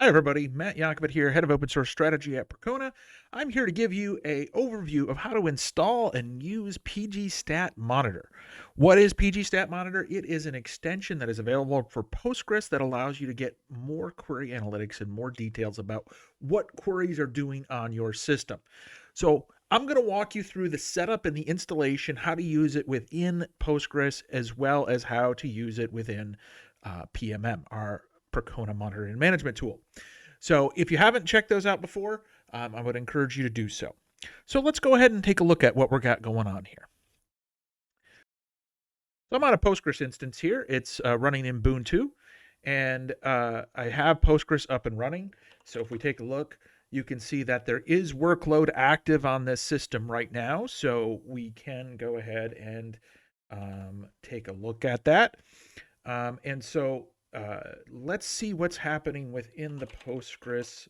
Hi everybody, Matt Yakovit here, Head of Open Source Strategy at Percona. I'm here to give you an overview of how to install and use PGStat Monitor. What is PGStat Monitor? It is an extension that is available for Postgres that allows you to get more query analytics and more details about what queries are doing on your system. So I'm going to walk you through the setup and the installation, how to use it within Postgres, as well as how to use it within PMM, our Percona Monitoring and Management tool. So if you haven't checked those out before, I would encourage you to do so. So let's go ahead and take a look at what we've got going on here. So I'm on a Postgres instance here. It's running in Ubuntu, and I have Postgres up and running. So if we take a look, you can see that there is workload active on this system right now. So we can go ahead and take a look at that. And so let's see what's happening within the Postgres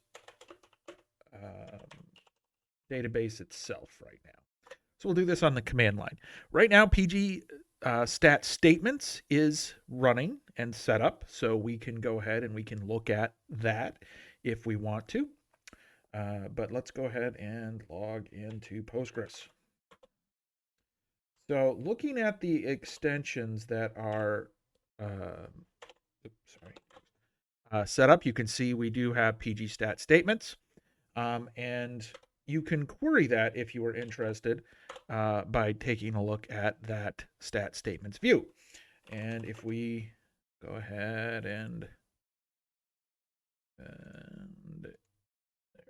database itself right now. So we'll do this on the command line. Right now, PG statements is running and set up, so we can go ahead and we can look at that if we want to. But let's go ahead and log into Postgres. So looking at the extensions that are set up, you can see we do have PGStat statements, and you can query that if you are interested by taking a look at that stat statements view. And if we go ahead and there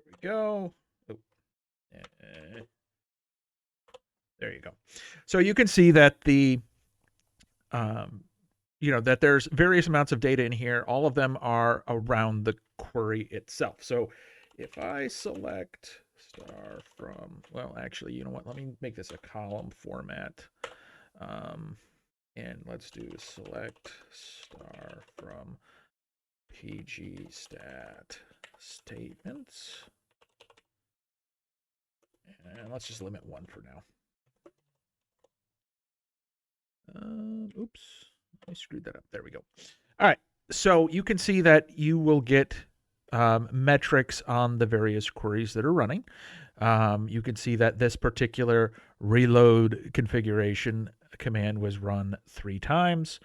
we go. Oh, there you go. So you can see that the that there's various amounts of data in here. All of them are around the query itself. So if I select star from, well, actually, you know what? Let me make this a column format. And let's do select star from PGStat statements. And let's just limit one for now. Oops. I screwed that up. There we go. All right. So you can see that you will get metrics on the various queries that are running. You can see that this particular reload configuration command was run 3 times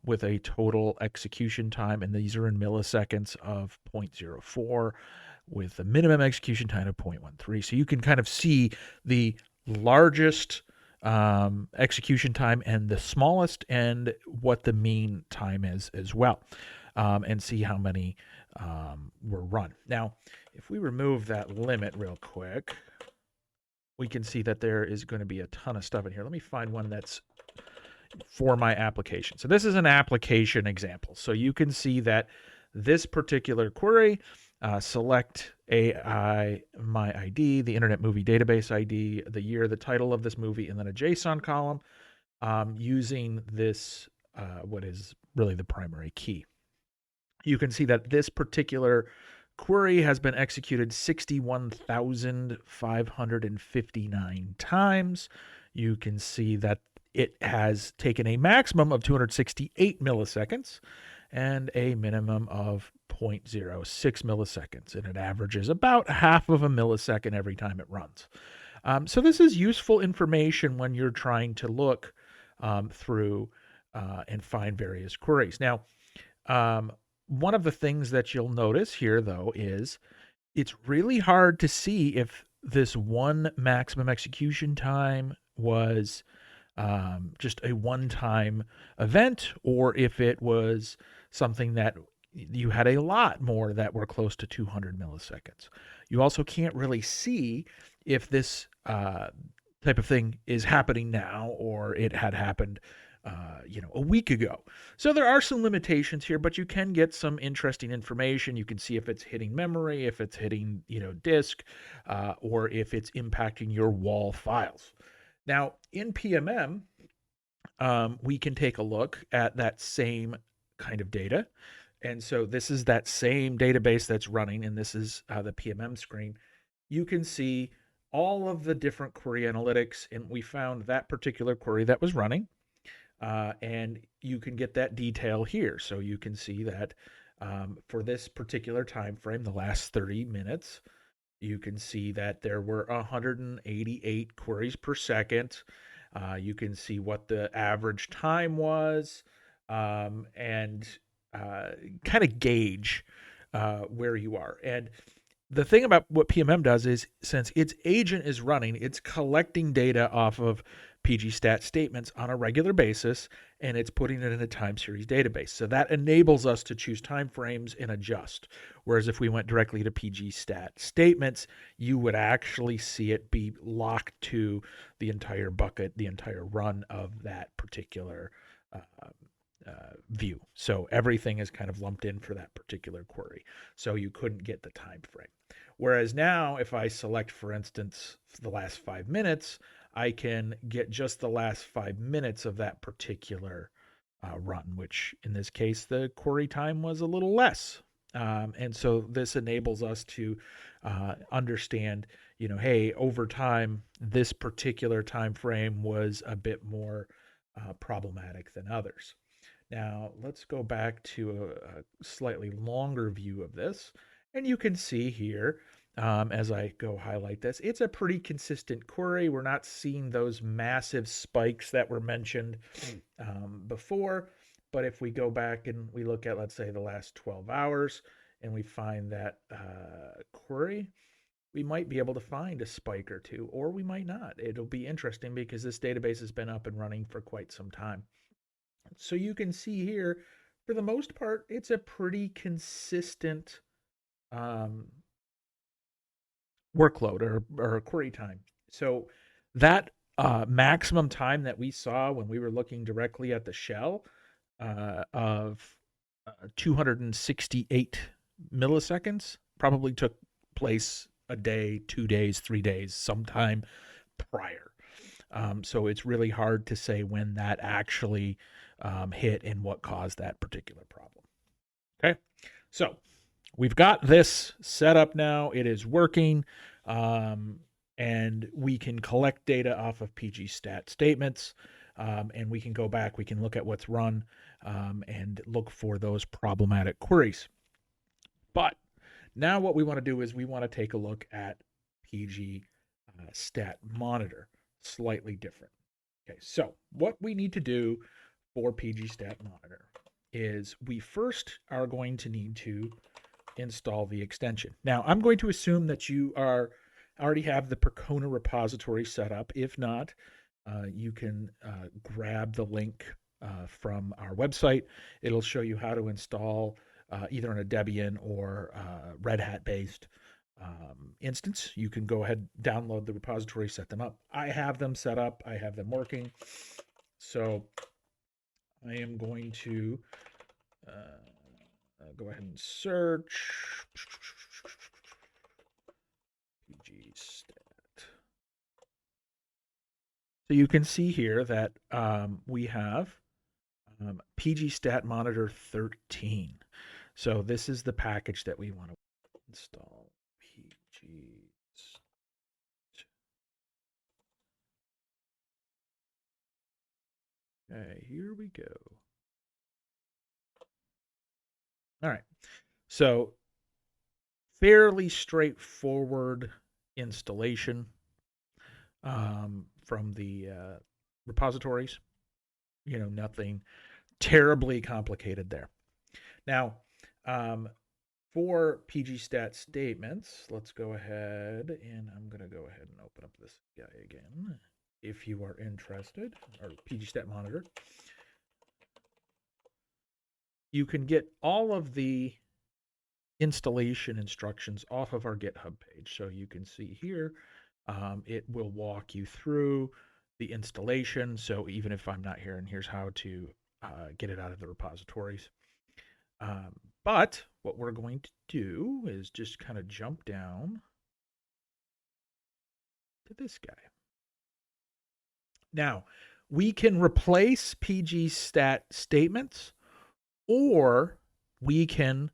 with a total execution time, and these are in milliseconds, of 0.04 with a minimum execution time of 0.13. So you can kind of see the largest execution time and the smallest, and what the mean time is as well, and see how many were run. Now, if we remove that limit real quick, we can see that there is going to be a ton of stuff in here. Let me find one that's for my application. So this is an application example. So you can see that this particular query, select AI my ID, the Internet Movie Database ID, the year, the title of this movie, and then a JSON column, using this, what is really the primary key. You can see that this particular query has been executed 61,559 times. You can see that it has taken a maximum of 268 milliseconds and a minimum of 0.06 milliseconds, and it averages about half of a millisecond every time it runs. So this is useful information when you're trying to look through and find various queries. Now, one of the things that you'll notice here, though, is it's really hard to see if this one maximum execution time was just a one-time event, or if it was something that you had a lot more that were close to 200 milliseconds. You also can't really see if this type of thing is happening now or it had happened a week ago. So there are some limitations here, but you can get some interesting information. You can see if it's hitting memory, if it's hitting, disk, or if it's impacting your wall files. Now, in PMM, we can take a look at that same kind of data. And so this is that same database that's running, and this is the PMM screen. You can see all of the different query analytics, and we found that particular query that was running. And you can get that detail here. So you can see that For this particular time frame, the last 30 minutes, you can see that there were 188 queries per second. You can see what the average time was, and kind of gauge where you are. And the thing about what PMM does is, since its agent is running, it's collecting data off of PGStat statements on a regular basis, and it's putting it in a time series database. So that enables us to choose time frames and adjust. Whereas if we went directly to PGStat statements, you would actually see it be locked to the entire bucket, the entire run of that particular view. So everything is kind of lumped in for that particular query. So you couldn't get the time frame. Whereas now, if I select, for instance, the last 5 minutes, I can get just the last 5 minutes of that particular run, which in this case, the query time was a little less. And so this enables us to understand, hey, over time, this particular time frame was a bit more problematic than others. Now, let's go back to a slightly longer view of this. And you can see here, as I go highlight this, it's a pretty consistent query. We're not seeing those massive spikes that were mentioned before. But if we go back and we look at, let's say, the last 12 hours, and we find that query, we might be able to find a spike or two, or we might not. It'll be interesting because this database has been up and running for quite some time. So you can see here, for the most part, it's a pretty consistent workload or query time. So that maximum time that we saw when we were looking directly at the shell of 268 milliseconds probably took place a day, 2 days, 3 days, sometime prior. So it's really hard to say when that actually hit and what caused that particular problem. Okay, so we've got this set up now. It is working, and we can collect data off of PGStat statements, and we can go back, we can look at what's run, and look for those problematic queries. But now what we want to do is we want to take a look at PGStat Monitor, slightly different. Okay, so what we need to do for PGStat Monitor is we first are going to need to install the extension. Now, I'm going to assume that you already have the Percona repository set up. If not, you can grab the link from our website. It'll show you how to install either on a Debian or Red Hat based instance. You can go ahead, download the repository, set them up. I have them set up. I have them working. So I am going to go ahead and search PGStat. So you can see here that we have PGStat Monitor 13. So this is the package that we want to install. Okay, here we go. All right. So fairly straightforward installation from the repositories. Nothing terribly complicated there. Now, for PGStat statements, let's go ahead, and I'm going to go ahead and open up this guy again if you are interested, or PGStat Monitor. You can get all of the installation instructions off of our GitHub page. So you can see here, it will walk you through the installation. So even if I'm not here, and here's how to get it out of the repositories. But what we're going to do is just kind of jump down to this guy. Now, we can replace PGStat statements, or we can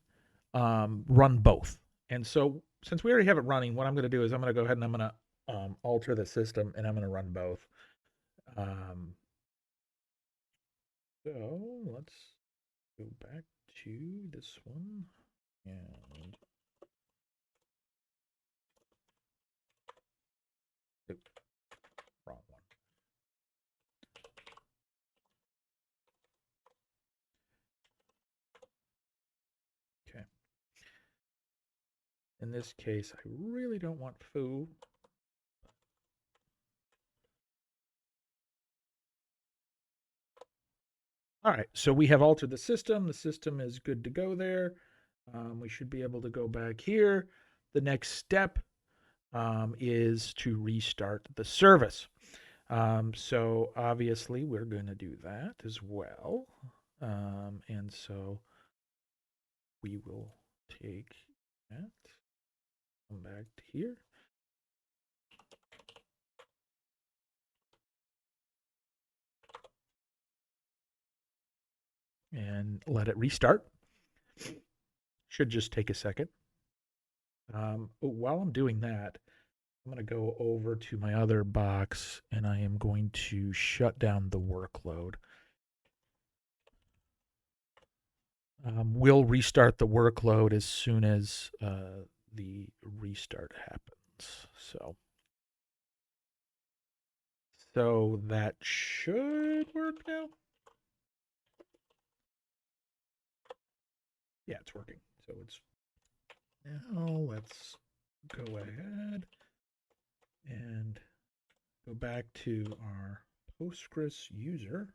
run both. And so since we already have it running, what I'm going to do is I'm going to go ahead and I'm going to alter the system, and I'm going to run both. So let's go back to this one and oop, wrong one. Okay. In this case, I really don't want foo. All right, so we have altered the system. The system is good to go there. We should be able to go back here. The next step is to restart the service. So obviously we're going to do that as well. And so we will take that, come back to here. And let it restart. Should just take a second. While I'm doing that, I'm going to go over to my other box and I am going to shut down the workload. We'll restart the workload as soon as the restart happens. So that should work now. Yeah, it's working. So it's now let's go ahead and go back to our Postgres user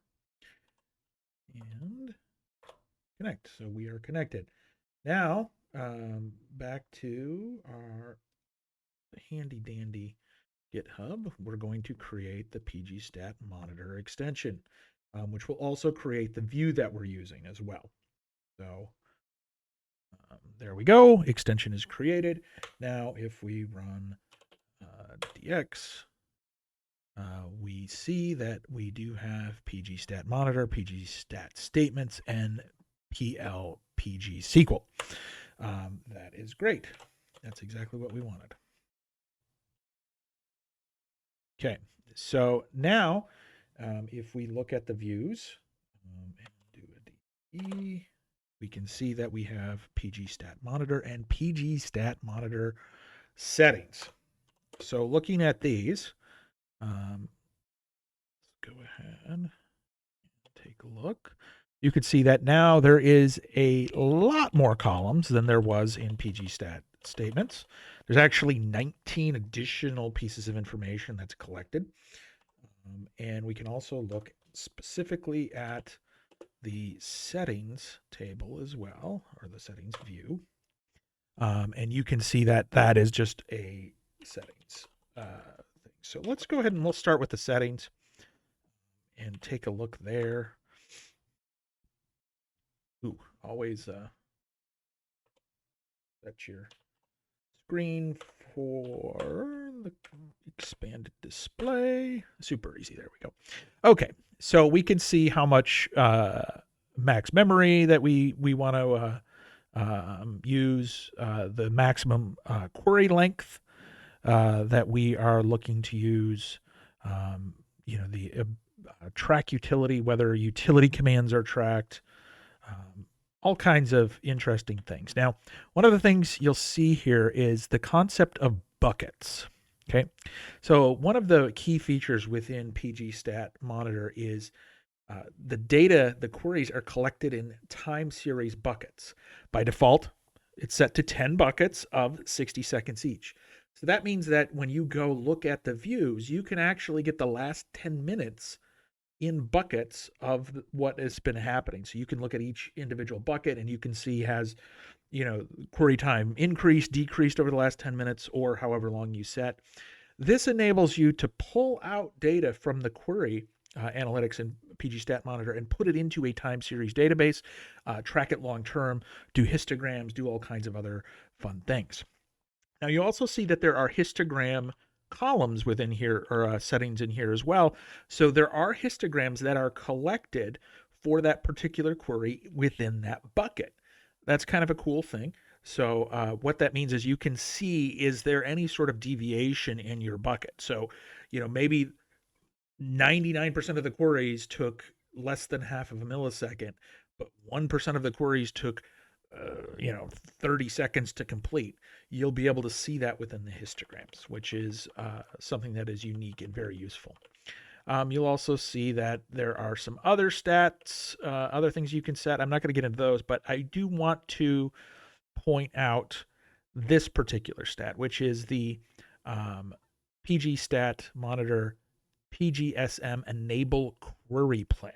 and connect. So we are connected. Now, back to our handy dandy GitHub, we're going to create the PGStat monitor extension, which will also create the view that we're using as well. So there we go. Extension is created. Now, if we run dx, we see that we do have PGStat monitor, PGStat statements, and PL PGSQL. That is great. That's exactly what we wanted. Okay, so now if we look at the views and do a DE, we can see that we have PGStat monitor and PGStat monitor settings. So looking at these, let's go ahead and take a look. You can see that now there is a lot more columns than there was in PGStat statements. There's actually 19 additional pieces of information that's collected. And we can also look specifically at the settings table as well, or the settings view. And you can see that that is just a settings thing. So let's go ahead and we'll start with the settings and take a look there. Ooh, always set your screen for the expanded display. Super easy. There we go. Okay, so we can see how much max memory that we want to use, the maximum query length that we are looking to use, the track utility, whether utility commands are tracked, all kinds of interesting things. Now, one of the things you'll see here is the concept of buckets. Okay, so one of the key features within PGStat Monitor is the data, the queries are collected in time series buckets. By default, it's set to 10 buckets of 60 seconds each. So that means that when you go look at the views, you can actually get the last 10 minutes in buckets of what has been happening. So you can look at each individual bucket and you can see has, query time increased, decreased over the last 10 minutes, or however long you set. This enables you to pull out data from the query analytics and PGStat Monitor and put it into a time series database, track it long term, do histograms, do all kinds of other fun things. Now you also see that there are histogram columns within here, or settings in here as well. So there are histograms that are collected for that particular query within that bucket. That's kind of a cool thing. So what that means is you can see, is there any sort of deviation in your bucket? So, maybe 99% of the queries took less than half of a millisecond, but 1% of the queries took 30 seconds to complete. You'll be able to see that within the histograms, which is something that is unique and very useful. You'll also see that there are some other stats, other things you can set. I'm not going to get into those, but I do want to point out this particular stat, which is the PGStat Monitor PGSM Enable Query Plan.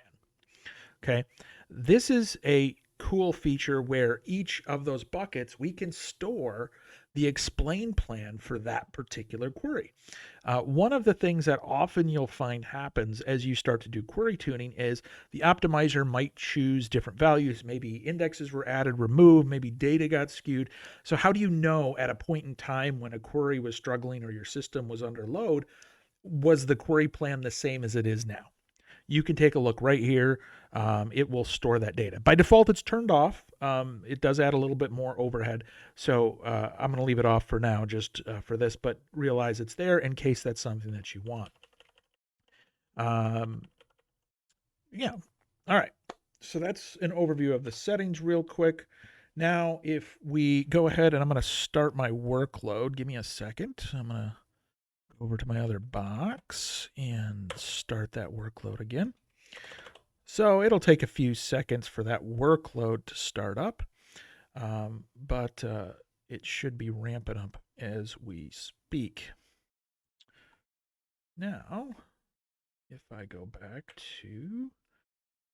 Okay, this is a cool feature where each of those buckets we can store the explain plan for that particular query. One of the things that often you'll find happens as you start to do query tuning is the optimizer might choose different values. Maybe indexes were added, removed, maybe data got skewed. So how do you know at a point in time when a query was struggling or your system was under load, was the query plan the same as it is now? You can take a look right here. It will store that data. By default, it's turned off. It does add a little bit more overhead. So I'm going to leave it off for now just for this, but realize it's there in case that's something that you want. Yeah. All right. So that's an overview of the settings real quick. Now, if we go ahead and I'm going to start my workload, give me a second. I'm going to over to my other box and start that workload again. So it'll take a few seconds for that workload to start up, but it should be ramping up as we speak. Now, if I go back to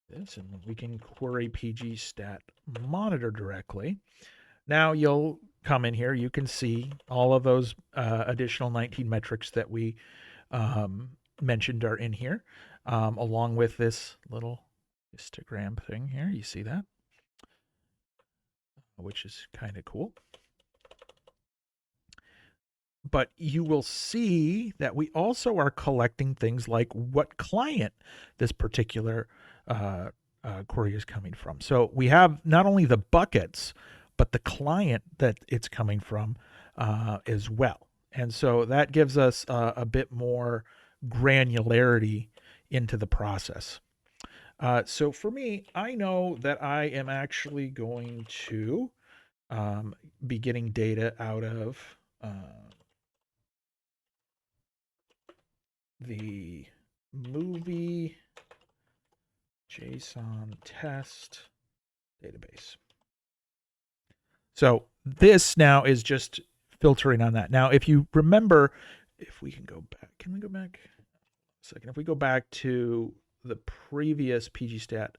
this and we can query PGStat Monitor directly, now you'll come in here, you can see all of those additional 19 metrics that we mentioned are in here, along with this little histogram thing here. You see that? Which is kind of cool. But you will see that we also are collecting things like what client this particular query is coming from. So we have not only the buckets, but the client that it's coming from as well. And so that gives us a bit more granularity into the process. So for me, I know that I am actually going to be getting data out of the movie JSON test database. So this now is just filtering on that. Now, if you remember, if we can go back, can we go back a second? If we go back to the previous PGStat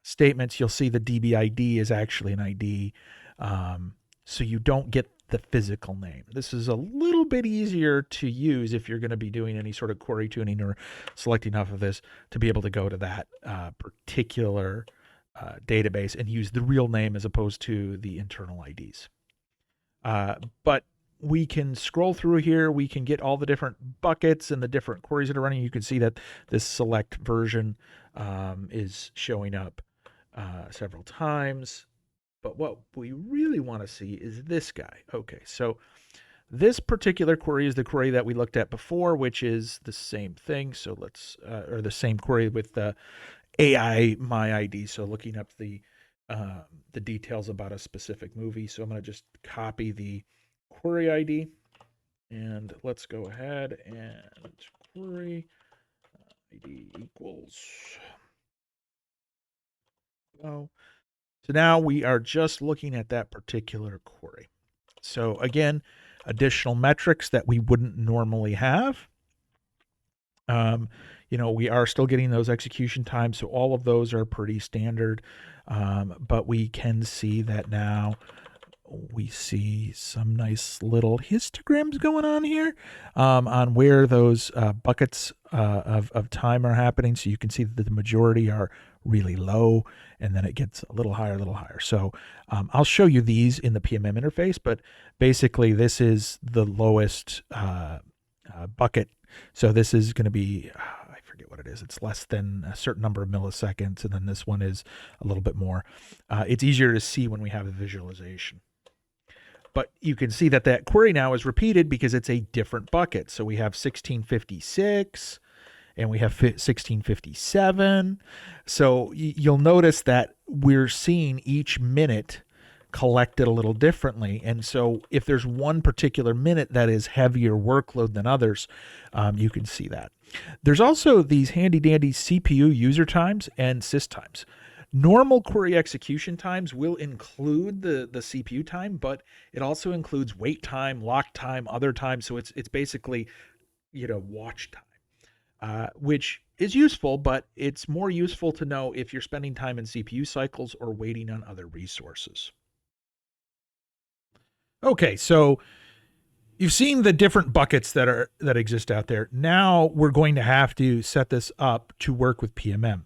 statements, you'll see the DB ID is actually an ID. So you don't get the physical name. This is a little bit easier to use if you're going to be doing any sort of query tuning or selecting off of this to be able to go to that particular database and use the real name as opposed to the internal IDs. But we can scroll through here. We can get all the different buckets and the different queries that are running. You can see that this select version is showing up several times. But what we really want to see is this guy. Okay, so this particular query is the query that we looked at before, which is the same thing. So let's, or the same query with the AI my ID. So looking up the details about a specific movie. So I'm going to just copy the query ID and let's go ahead and query ID equals. Oh. So now we are just looking at that particular query. So again, additional metrics that we wouldn't normally have. We are still getting those execution times, so all of those are pretty standard. But we can see that now we see some nice little histograms going on here on where those buckets of time are happening. So you can see that the majority are really low, and then it gets a little higher, a little higher. So I'll show you these in the PMM interface, but basically this is the lowest bucket. So this is going to be, I forget what it is. It's less than a certain number of milliseconds, and then this one is a little bit more. It's easier to see when we have a visualization. But you can see that that query now is repeated because it's a different bucket. So we have 1656 and we have 1657. So you'll notice that we're seeing each minute collected a little differently. And so if there's one particular minute that is heavier workload than others, you can see that. There's also these handy dandy CPU user times and sys times. Normal query execution times will include the CPU time, but it also includes wait time, lock time, other time. So it's basically, watch time, which is useful, but it's more useful to know if you're spending time in CPU cycles or waiting on other resources. Okay, so you've seen the different buckets that exist out there. Now we're going to have to set this up to work with PMM.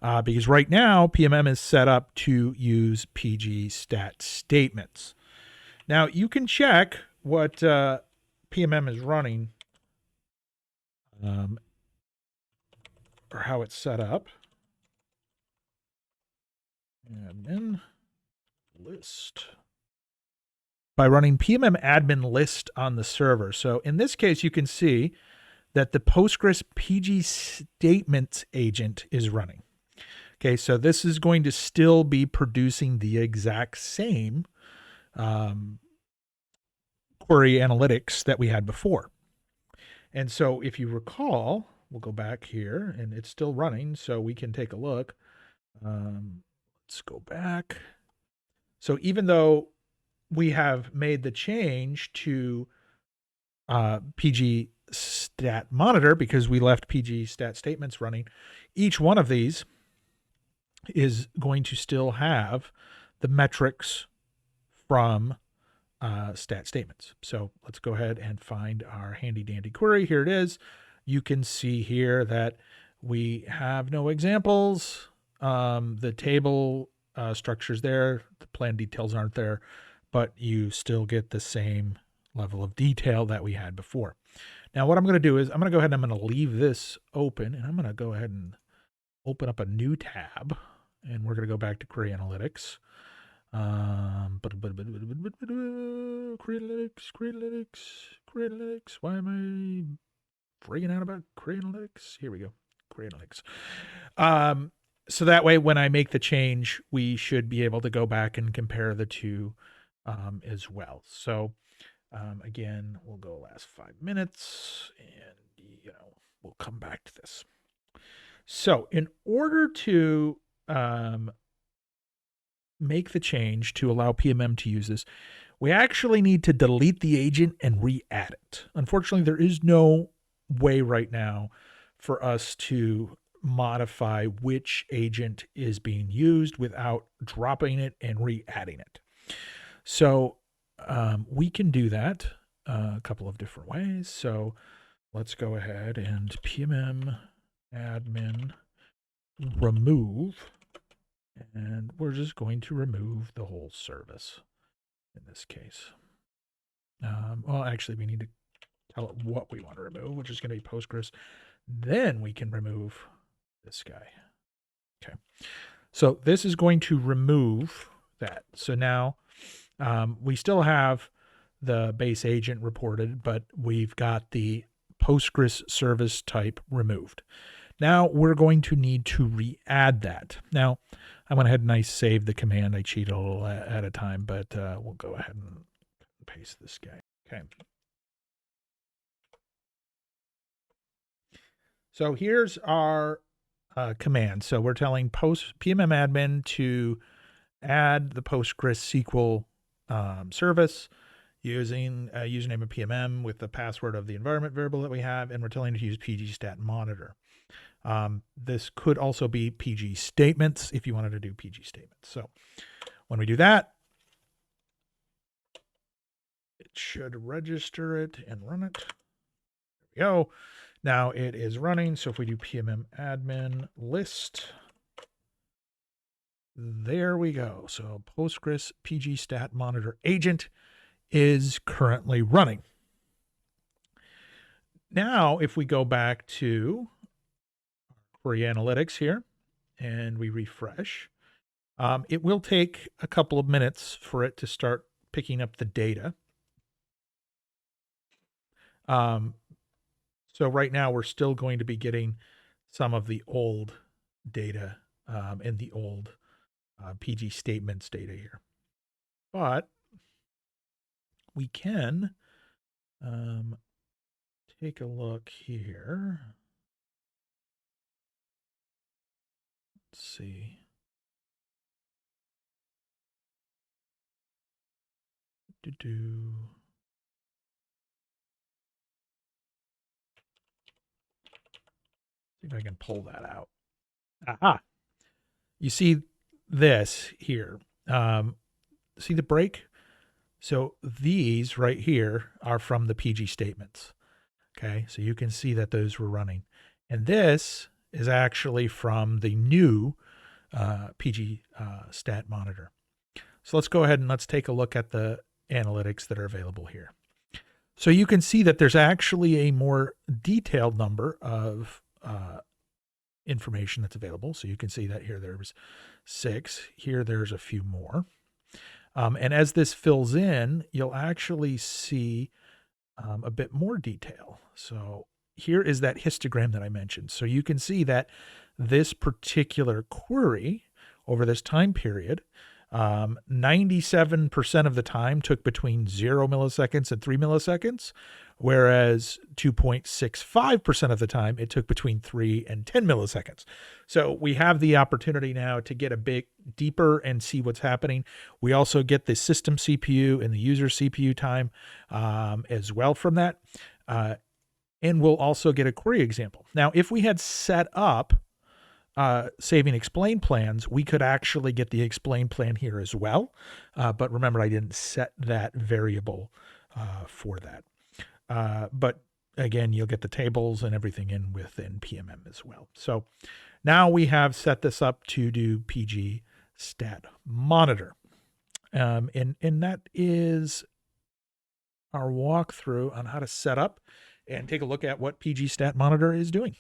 Because right now, PMM is set up to use PG stat statements. Now, you can check what PMM is running, or how it's set up. Admin list. By running PMM admin list on the server. So in this case, you can see that the Postgres PG statements agent is running. Okay, so this is going to still be producing the exact same query analytics that we had before. And so if you recall, we'll go back here and it's still running, so we can take a look. Let's go back. So even though we have made the change to PG stat monitor because we left PG stat statements running, each one of these is going to still have the metrics from stat statements. So let's go ahead and find our handy dandy query. Here it is. You can see here that we have no examples. The table structure's there. The plan details aren't there, but you still get the same level of detail that we had before. Now what I'm going to do is I'm going to go ahead and I'm going to leave this open, and I'm going to go ahead and open up a new tab, and we're going to go back to Query Analytics. Query Analytics. Why am I freaking out about Query Analytics? Here we go. Query Analytics. So that way, when I make the change, we should be able to go back and compare the two as well. So again, we'll go last 5 minutes, and we'll come back to this. So in order to make the change to allow PMM to use this, we actually need to delete the agent and re-add it. Unfortunately, there is no way right now for us to modify which agent is being used without dropping it and re-adding it. So we can do that a couple of different ways. So let's go ahead and PMM admin remove, and we're just going to remove the whole service in this case. Well, actually, we need to tell it what we want to remove, which is going to be Postgres. Then we can remove this guy. Okay. So this is going to remove that. So now we still have the base agent reported, but we've got the Postgres service type removed. Now we're going to need to re-add that. Now I went ahead and I saved the command. I cheated a little at a time, but we'll go ahead and paste this guy. Okay. So here's our command. So we're telling PMM admin to add the PostgreSQL service using a username of PMM with the password of the environment variable that we have, and we're telling it to use PG stat monitor. This could also be PG statements if you wanted to do PG statements. So when we do that, it should register it and run it. There we go. Now it is running. So if we do PMM admin list, there we go. So Postgres PG stat monitor agent is currently running. Now, if we go back to Query Analytics here and we refresh, it will take a couple of minutes for it to start picking up the data. So right now we're still going to be getting some of the old data and the old PG statements data here. But we can take a look here. Let's see. See if I can pull that out. Aha. You see this here. See the break? So these right here are from the PG statements. Okay, so you can see that those were running. And this is actually from the new PG stat monitor. So let's go ahead and let's take a look at the analytics that are available here. So you can see that there's actually a more detailed number of information that's available. So you can see that here there's 6. Here there's a few more. And as this fills in, you'll actually see a bit more detail. So here is that histogram that I mentioned. So you can see that this particular query over this time period, 97% of the time took between 0 milliseconds and 3 milliseconds, whereas 2.65% of the time it took between 3 and 10 milliseconds. So we have the opportunity now to get a bit deeper and see what's happening. We also get the system CPU and the user CPU time as well from that. And we'll also get a query example. Now, if we had set up saving explain plans, we could actually get the explain plan here as well. But remember, I didn't set that variable for that. But again, you'll get the tables and everything in within PMM as well. So now we have set this up to do PG stat monitor. And that is our walkthrough on how to set up and take a look at what PG stat monitor is doing.